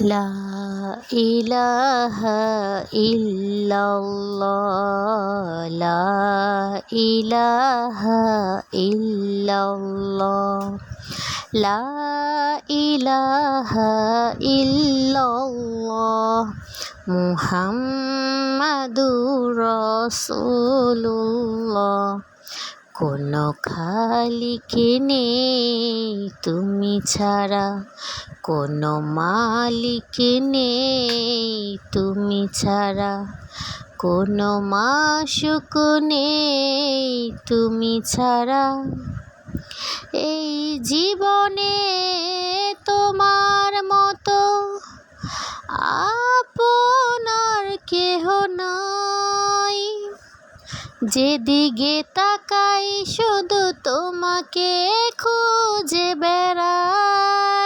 লা ইলাহা ইল্লাল্লাহ, লা ইলাহা ইল্লাল্লাহ, লা ইলাহা ইল্লাল্লাহ, মুহাম্মাদুর রাসূলুল্লাহ। কোনো খালিক নেই তুমি ছাড়া, কোনো মালিক নেই তুমি ছাড়া, কোনো মাশুক নেই তুমি ছাড়া। এই জীবনে তোমার মতো আপনার কেহ নাই, যেদিকে তাকাই শুধু তোমাকে খুঁজে বেড়াই।